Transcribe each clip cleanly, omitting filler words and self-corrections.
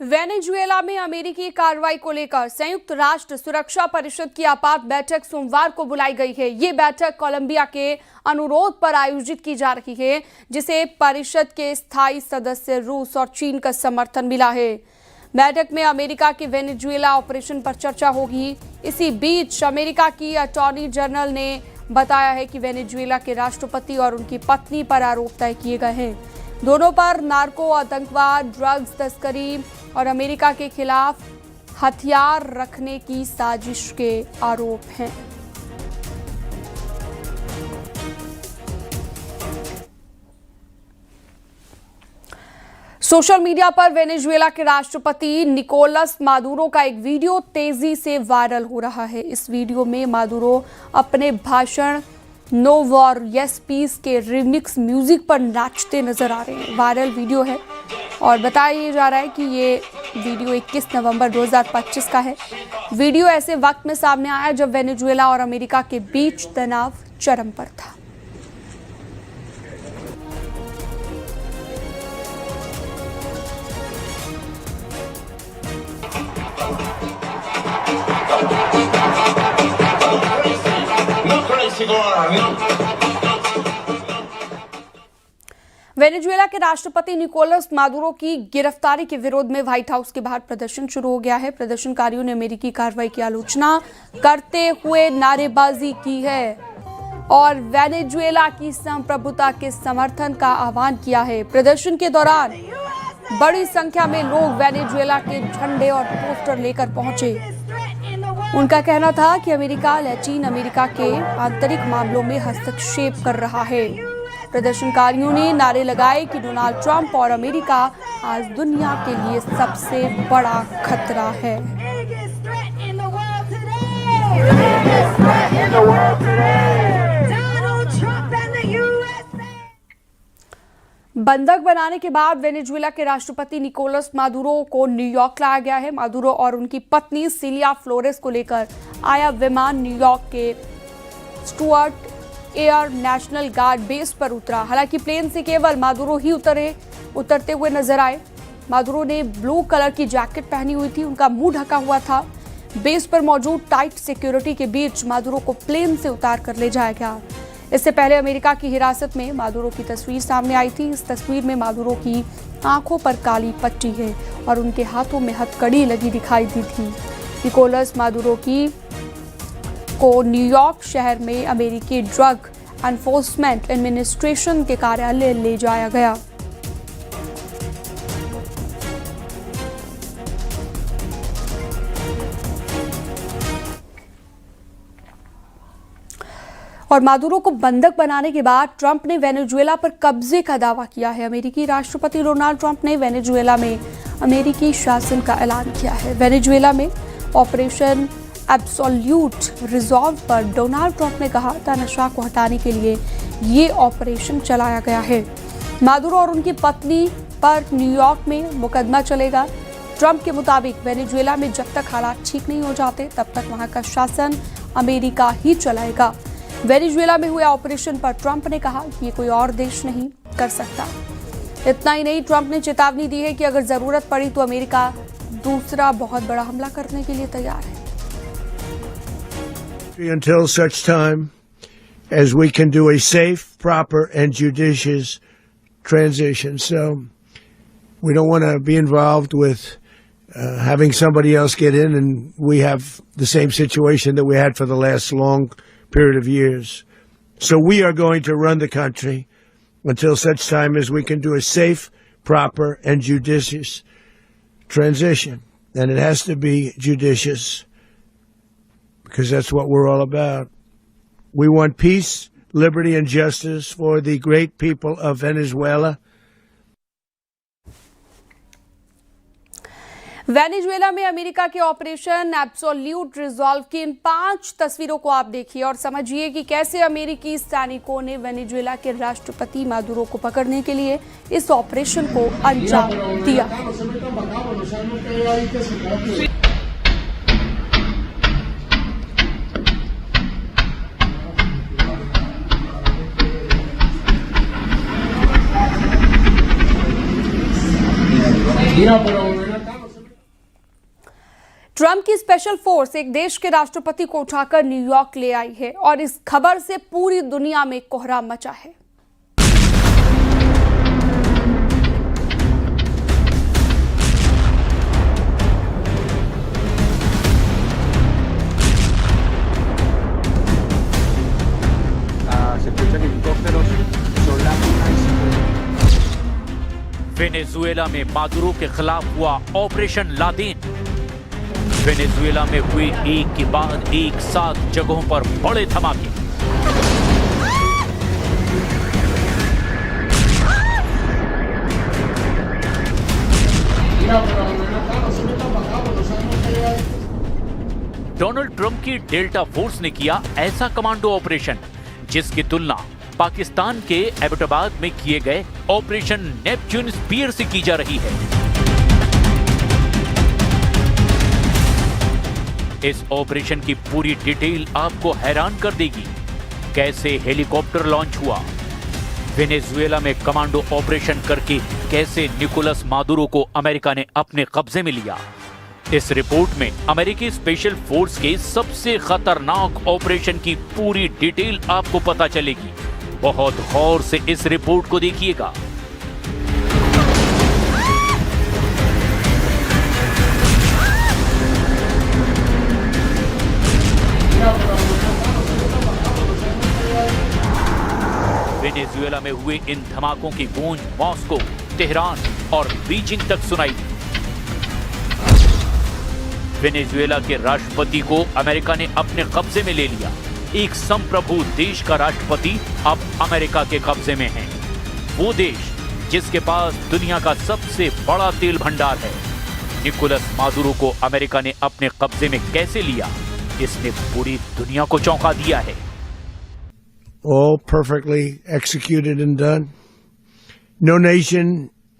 Venezuela में अमेरिकी कार्रवाई को लेकर संयुक्त राष्ट्र सुरक्षा परिषद की आपात बैठक सोमवार को बुलाई गई है। ये बैठक कोलंबिया के अनुरोध पर आयोजित की जा रही है, जिसे परिषद के स्थायी सदस्य रूस और चीन का समर्थन मिला है। बैठक में अमेरिका के वेनेजुएला ऑपरेशन पर चर्चा होगी। इसी बीच अमेरिका की अटॉर्नी जनरल ने बताया है कि वेनेजुएला के राष्ट्रपति और उनकी पत्नी पर आरोप तय किए गए हैं। दोनों पर नार्को आतंकवाद, ड्रग्स तस्करी और अमेरिका के खिलाफ हथियार रखने की साजिश के आरोप हैं। सोशल मीडिया पर वेनेजुएला के राष्ट्रपति निकोलस मादुरो का एक वीडियो तेजी से वायरल हो रहा है। इस वीडियो में मादुरो अपने भाषण नो वॉर येस पीस के रिमिक्स म्यूजिक पर नाचते नजर आ रहे हैं। वायरल वीडियो है और बताया जा रहा है कि ये वीडियो 21 नवंबर 2025 का है। वीडियो ऐसे वक्त में सामने आया जब वेनेजुएला और अमेरिका के बीच तनाव चरम पर था। वेनेजुएला के राष्ट्रपति निकोलस मादुरो की गिरफ्तारी के विरोध में व्हाइट हाउस के बाहर प्रदर्शन शुरू हो गया है। प्रदर्शनकारियों ने अमेरिकी कार्रवाई की आलोचना करते हुए नारेबाजी की है और वेनेजुएला की संप्रभुता के समर्थन का आह्वान किया है। प्रदर्शन के दौरान बड़ी संख्या में लोग वेनेजुएला के झंडे और पोस्टर लेकर पहुंचे। उनका कहना था कि अमेरिका लैटिन अमेरिका के आंतरिक मामलों में हस्तक्षेप कर रहा है। प्रदर्शनकारियों ने नारे लगाए कि डोनाल्ड ट्रंप और अमेरिका आज दुनिया के लिए सबसे बड़ा खतरा है। बंधक बनाने के बाद वेनेजुएला के राष्ट्रपति निकोलस मादुरो को न्यूयॉर्क लाया गया है। मादुरो और उनकी पत्नी सिलिया फ्लोरेस को लेकर आया विमान न्यूयॉर्क के Stuart air national guard base पर उतरा। हालांकि प्लेन से केवल मादुरो ही उतरते हुए नजर आए। मादुरो ने ब्लू कलर की जैकेट पहनी हुई थी, उनका मुंह ढका हुआ था। बेस पर मौजूद टाइट सिक्योरिटी के बीच मादुरो को प्लेन से उतार कर ले जाया गया। इससे पहले अमेरिका की हिरासत में मादुरो की तस्वीर सामने आई थी। इस तस्वीर में मादुरो की आंखों पर काली पट्टी है और उनके हाथों में हथकड़ी लगी दिखाई दी थी। निकोलस मादुरो को न्यूयॉर्क शहर में अमेरिकी ड्रग एनफोर्समेंट एडमिनिस्ट्रेशन के कार्यालय ले जाया गया। और मादुरो को बंधक बनाने के बाद ट्रंप ने वेनेजुएला पर कब्जे का दावा किया है। अमेरिकी राष्ट्रपति डोनाल्ड ट्रंप ने वेनेजुएला में अमेरिकी शासन का ऐलान किया है। वेनेजुएला में ऑपरेशन एब्सोल्यूट रिजॉल्व पर डोनाल्ड ट्रंप ने कहा था नशा को हटाने के लिए ये ऑपरेशन चलाया गया है। मादुरो और उनकी पत्नी पर न्यूयॉर्क में मुकदमा चलेगा। ट्रंप के मुताबिक वेनेजुएला में जब तक हालात ठीक नहीं हो जाते तब तक वहां का शासन अमेरिका ही चलाएगा। वेनेजुएला में हुए ऑपरेशन पर ट्रंप ने कहा कि ये कोई और देश नहीं कर सकता। इतना ही नहीं, ट्रंप ने चेतावनी दी है कि अगर जरूरत पड़ी तो अमेरिका दूसरा बहुत बड़ा हमला करने के लिए तैयार है। Until such time as we can do a safe, proper, and judicious transition. So we don't want to be involved with having somebody else get in, and we have the same situation that we had for the last long period of years. So we are going to run the country until such time as we can do a safe, proper, and judicious transition. And it has to be judicious, because that's what we're all about. We want peace, liberty, and justice for the great people of Venezuela. Venezuela में America के operation absolute resolve की इन 5 तस्वीरों को आप देखिए और समझिए कि कैसे अमेरिकी सैनिकों ने वेनेजुएला के राष्ट्रपति मादुरो को पकड़ने के लिए इस ऑपरेशन को अंजाम दिया। Mira, pero ट्रंप की स्पेशल फोर्स एक देश के राष्ट्रपति को उठाकर न्यूयॉर्क ले आई है और इस खबर से पूरी दुनिया में कोहराम मचा है। Se escuchan helicópteros, son las 1:50. Venezuela में मादुरो के खिलाफ हुआ ऑपरेशन लादेन। वेनेजुएला में हुए एक के बाद एक 7 जगहों पर बड़े धमाके। डोनाल्ड ट्रंप की डेल्टा फोर्स ने किया ऐसा कमांडो ऑपरेशन जिसकी तुलना पाकिस्तान के एबटाबाद में किए गए ऑपरेशन नेपच्यून स्पीयर से की जा रही है। इस ऑपरेशन की पूरी डिटेल आपको हैरान कर देगी। कैसे हेलीकॉप्टर लॉन्च हुआ, वेनेजुएला में कमांडो ऑपरेशन करके कैसे निकोलस मादुरो को अमेरिका ने अपने कब्जे में लिया। इस रिपोर्ट में अमेरिकी स्पेशल फोर्स के सबसे खतरनाक ऑपरेशन की पूरी डिटेल आपको पता चलेगी। बहुत गौर से इस रिपोर्ट को देखिएगा। वेनेजुएला में हुए इन धमाकों की गूंज मॉस्को, तेहरान और बीजिंग तक सुनाई दी। वेनेजुएला के राष्ट्रपति को अमेरिका ने अपने कब्जे में ले लिया। एक संप्रभु देश का राष्ट्रपति अब अमेरिका के कब्जे में है। वो देश जिसके पास दुनिया का सबसे बड़ा तेल भंडार है। निकोलस मादुरो को अमेरिका ने अपने कब्जे में कैसे लिया, इसने पूरी दुनिया को चौंका दिया है। All perfectly executed and done. No nation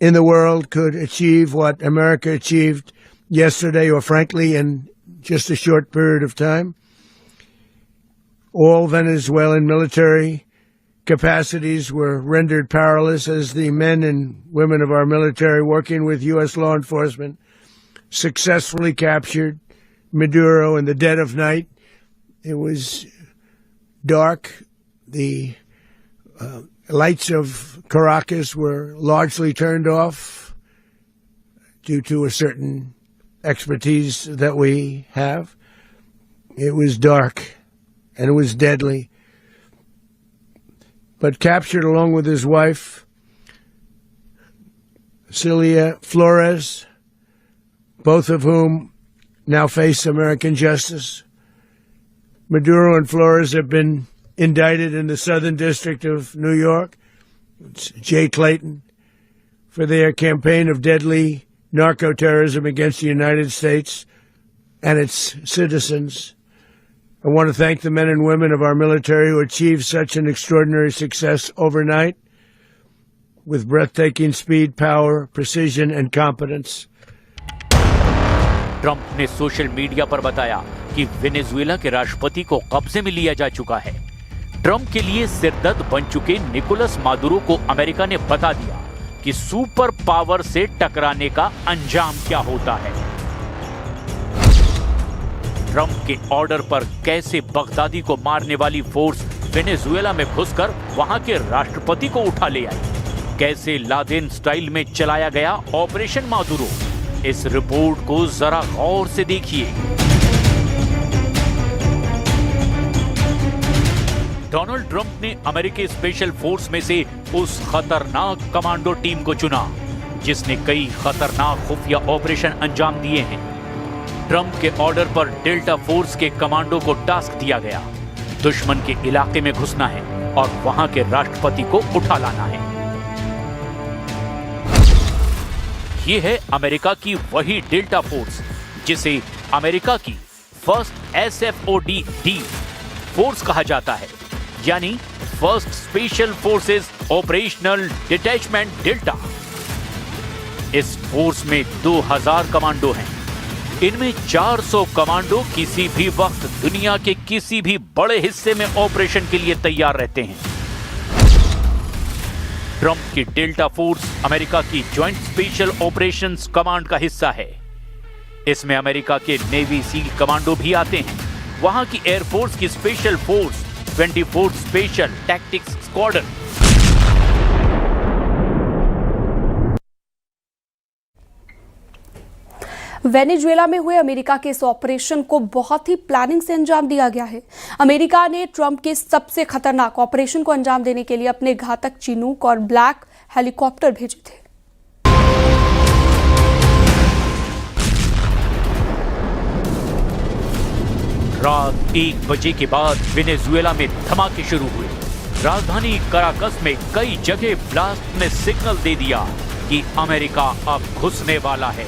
in the world could achieve what America achieved yesterday, or frankly, in just a short period of time. All Venezuelan military capacities were rendered powerless as the men and women of our military, working with U.S. law enforcement, successfully captured Maduro in the dead of night. It was dark. The lights of Caracas were largely turned off due to a certain expertise that we have. It was dark and it was deadly. But captured along with his wife, Celia Flores, both of whom now face American justice. Maduro and Flores have been indicted in the Southern District of New York, Jay Clayton, for their campaign of deadly narco-terrorism against the United States and its citizens. I want to thank the men and women of our military who achieved such an extraordinary success overnight with breathtaking speed, power, precision, and competence. Trump ने social media पर बताया कि Venezuela के राष्ट्रपति को कब्जे में लिया जा चुका है। ट्रंप के लिए सिरदर्द बन चुके निकोलस मादुरो को अमेरिका ने बता दिया कि सुपर पावर से टकराने का अंजाम क्या होता है। ट्रंप के ऑर्डर पर कैसे बगदादी को मारने वाली फोर्स वेनेजुएला में घुसकर वहां के राष्ट्रपति को उठा ले आई। कैसे लादेन स्टाइल में चलाया गया ऑपरेशन मादुरो, इस रिपोर्ट को जरा गौर से देखिए। डोनाल्ड ट्रंप ने अमेरिकी स्पेशल फोर्स में से उस खतरनाक कमांडो टीम को चुना जिसने कई खतरनाक खुफिया ऑपरेशन अंजाम दिए हैं। ट्रंप के ऑर्डर पर डेल्टा फोर्स के कमांडो को टास्क दिया गया, दुश्मन के इलाके में घुसना है और वहां के राष्ट्रपति को उठा लाना है। ये है अमेरिका की वही डेल्टा फोर्स जिसे अमेरिका की फर्स्ट SFOD फोर्स कहा जाता है, यानी first special forces operational detachment delta. इस फोर्स में 2000 कमांडो हैं। इनमें 400 कमांडो किसी भी वक्त दुनिया के किसी भी बड़े हिस्से में ऑपरेशन के लिए तैयार रहते हैं। ट्रंप की डेल्टा फोर्स अमेरिका की ज्वाइंट स्पेशल ऑपरेशंस कमांड का हिस्सा है। इसमें अमेरिका के नेवी सील कमांडो भी आते हैं, वहां की एयरफोर्स की special force 24 special tactics squadron. Venezuela में हुए अमेरिका के इस ऑपरेशन को बहुत ही प्लानिंग से अंजाम दिया गया है। अमेरिका ने ट्रंप के सबसे खतरनाक ऑपरेशन को अंजाम देने के लिए अपने घातक चिनूक और ब्लैक हेलीकॉप्टर भेजे थे। रात 1 बजे के बाद वेनेजुएला में धमाके शुरू हुए। राजधानी कराकस में कई जगह ब्लास्ट ने सिग्नल दे दिया कि अमेरिका अब घुसने वाला है,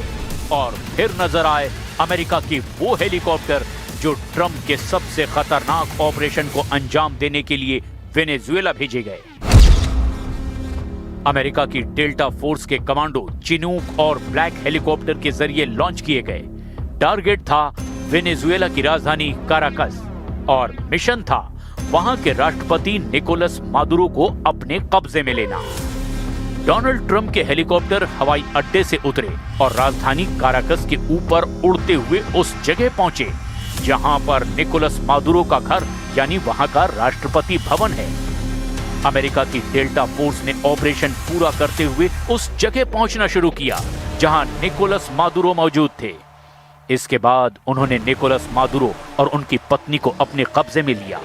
और फिर नजर आए अमेरिका की वो हेलीकॉप्टर जो ट्रंप के सबसे खतरनाक ऑपरेशन को अंजाम देने के लिए वेनेजुएला भेजे गए। अमेरिका की डेल्टा फोर्स के कमांडो चिनूक और ब्लैक हेलीकॉप्टर के जरिए लॉन्च किए गए। टारगेट था वेनेजुएला की राजधानी काराकस, और मिशन था वहां के राष्ट्रपति निकोलस मादुरो को अपने कब्जे में लेना। डोनाल्ड ट्रंप के हेलीकॉप्टर हवाई अड्डे से उतरे और राजधानी काराकस के ऊपर उड़ते हुए उस जगह पहुंचे जहां पर निकोलस मादुरो का घर यानी वहां का राष्ट्रपति भवन है। अमेरिका की डेल्टा फोर्स ने ऑपरेशन पूरा करते हुए उस जगह पहुंचना शुरू किया जहां निकोलस मादुरो मौजूद थे। इसके बाद उन्होंने निकोलस मादुरो और उनकी पत्नी को अपने कब्जे में लिया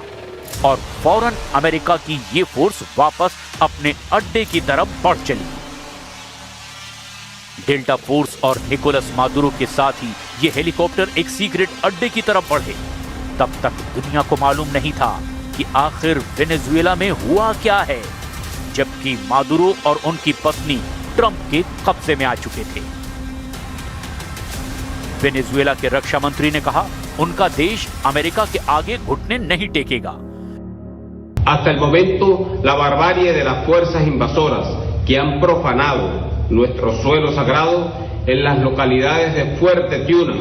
और फौरन अमेरिका की ये फोर्स वापस अपने अड्डे की तरफ बढ़ चली। डेल्टा फोर्स और निकोलस मादुरो के साथ ही ये हेलीकॉप्टर एक सीक्रेट अड्डे की तरफ बढ़े। तब तक दुनिया को मालूम नहीं था कि आखिर वेनेजुएला में हुआ क्या है, जबकि मादुरो और उनकी पत्नी ट्रंप के कब्जे में आ चुके थे। वेनेजुएला के रक्षा मंत्री ने कहा उनका देश अमेरिका के आगे घुटने नहीं टेकेगा। Hasta el momento, la barbarie de las fuerzas invasoras que han profanado nuestro suelo sagrado en las localidades de Fuerte Tiuna,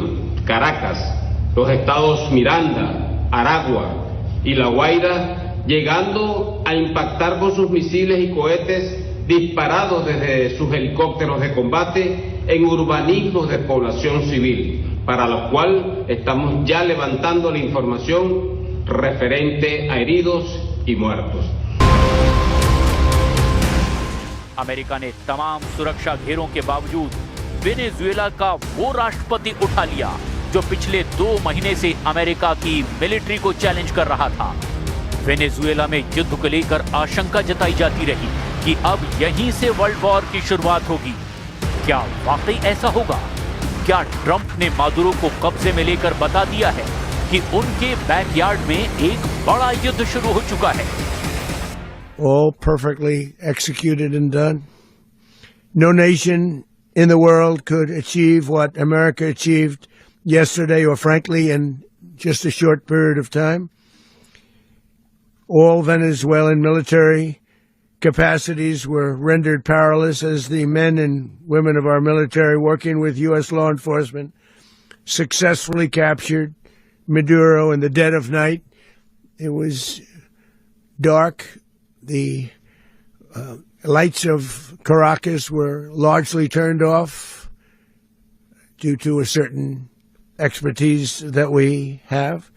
Caracas, los estados Miranda, Aragua y La Guaira, llegando a impactar con sus misiles y cohetes disparados desde sus helicópteros de combate en urbanismos de población civil, para lo cual estamos ya levantando la información referente a heridos y muertos। America ने तमाम सुरक्षा घेरों के बावजूद Venezuela का वो राष्ट्रपति उठा लिया जो पिछले 2 महीने से अमेरिका की मिलिट्री को चैलेंज कर रहा था। वेनेजुएला में युद्ध को लेकर आशंका जताई जाती रही कि अब यहीं से वर्ल्ड वॉर की शुरुआत होगी। क्या वाकई ऐसा होगा? क्या ट्रंप ने मादुरो को कब्जे में लेकर बता दिया है कि उनके बैकयार्ड में एक बड़ा युद्ध शुरू हो चुका है? All perfectly executed and done. No nation in the world could achieve what America achieved yesterday, or frankly, in just a short period of time. All Venezuelan military capacities were rendered powerless as the men and women of our military, working with U.S. law enforcement, successfully captured Maduro in the dead of night. It was dark. The lights of Caracas were largely turned off due to a certain expertise that we have.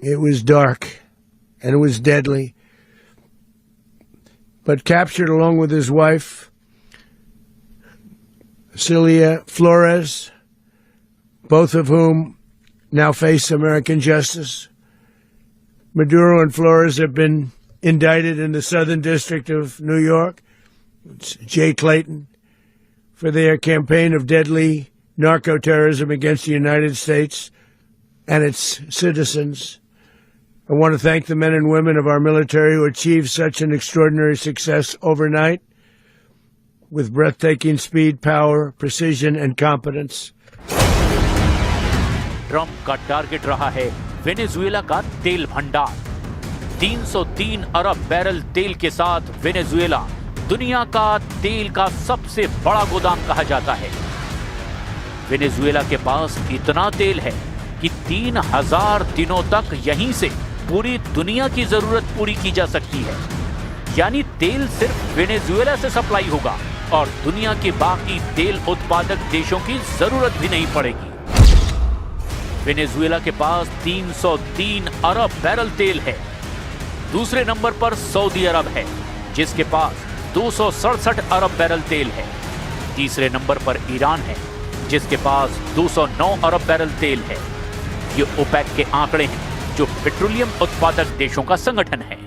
It was dark and it was deadly. But captured along with his wife, Celia Flores, both of whom now face American justice. Maduro and Flores have been indicted in the Southern District of New York, it's Jay Clayton, for their campaign of deadly narco-terrorism against the United States and its citizens. I want to thank the men and women of our military who achieved such an extraordinary success overnight with breathtaking speed, power, precision, and competence. Trump का target रहा है Venezuela का तेल भंडार। 303 अरब barrel तेल के साथ Venezuela दुनिया का तेल का सबसे बड़ा गोदाम कहा जाता है। वेनेजुएला के पास इतना तेल है कि 3000 दिनों तक यहीं से पूरी दुनिया की जरूरत पूरी की जा सकती है। यानी तेल सिर्फ वेनेजुएला से सप्लाई होगा और दुनिया के बाकी तेल उत्पादक देशों की जरूरत भी नहीं पड़ेगी। वेनेजुएला के पास 303 अरब बैरल तेल है। दूसरे नंबर पर सऊदी अरब है, जिसके पास 267 अरब बैरल तेल है। तीसरे नंबर पर ईरान है, जिसके पास 209 अरब बैरल तेल है। ये ओपेक के आंकड़े हैं, जो पेट्रोलियम उत्पादक देशों का संगठन है।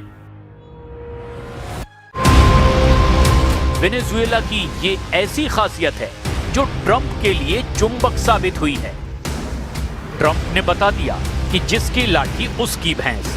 वेनेजुएला की ये ऐसी खासियत है जो ट्रंप के लिए चुंबक साबित हुई है। ट्रंप ने बता दिया कि जिसकी लाठी उसकी भैंस।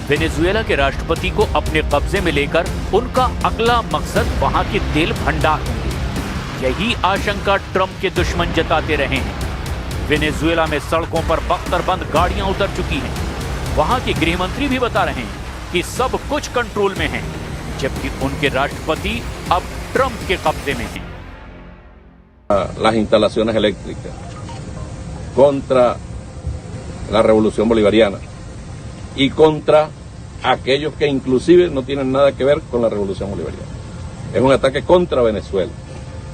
वेनेजुएला के राष्ट्रपति को अपने कब्जे में लेकर उनका अगला मकसद वहां के तेल भंडार होंगे। यही आशंका ट्रंप के दुश्मन जताते रहे हैं। वेनेजुएला में सड़कों पर बख्तरबंद गाड़ियां उतर चुकी हैं। वहां के गृह मंत्री भी बता रहे हैं कि सब कुछ कंट्रोल में है, जबकि उनके राष्ट्रपति अब ट्रंप के कब्जे में हैं। Las instalaciones eléctricas contra la revolución bolivariana y contra aquellos que inclusive no tienen nada que ver con la revolución bolivariana. Es un ataque contra Venezuela,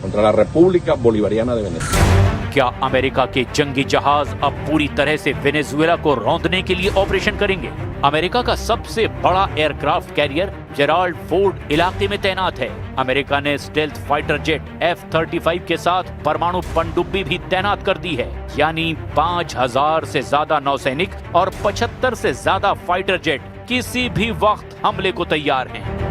contra la República Bolivariana de Venezuela. क्या America के जंगी जहाज अब पूरी तरह से Venezuela को रौंदने के लिए ऑपरेशन करेंगे? अमेरिका का सबसे बड़ा एयरक्राफ्ट कैरियर जेराल्ड फोर्ड इलाके में तैनात है। अमेरिका ने स्टेल्थ फाइटर जेट F-35 के साथ परमाणु पनडुब्बी भी तैनात कर दी है, यानी 5000 से ज्यादा नौसैनिक और 75 से ज्यादा फाइटर जेट किसी भी वक्त हमले को तैयार हैं।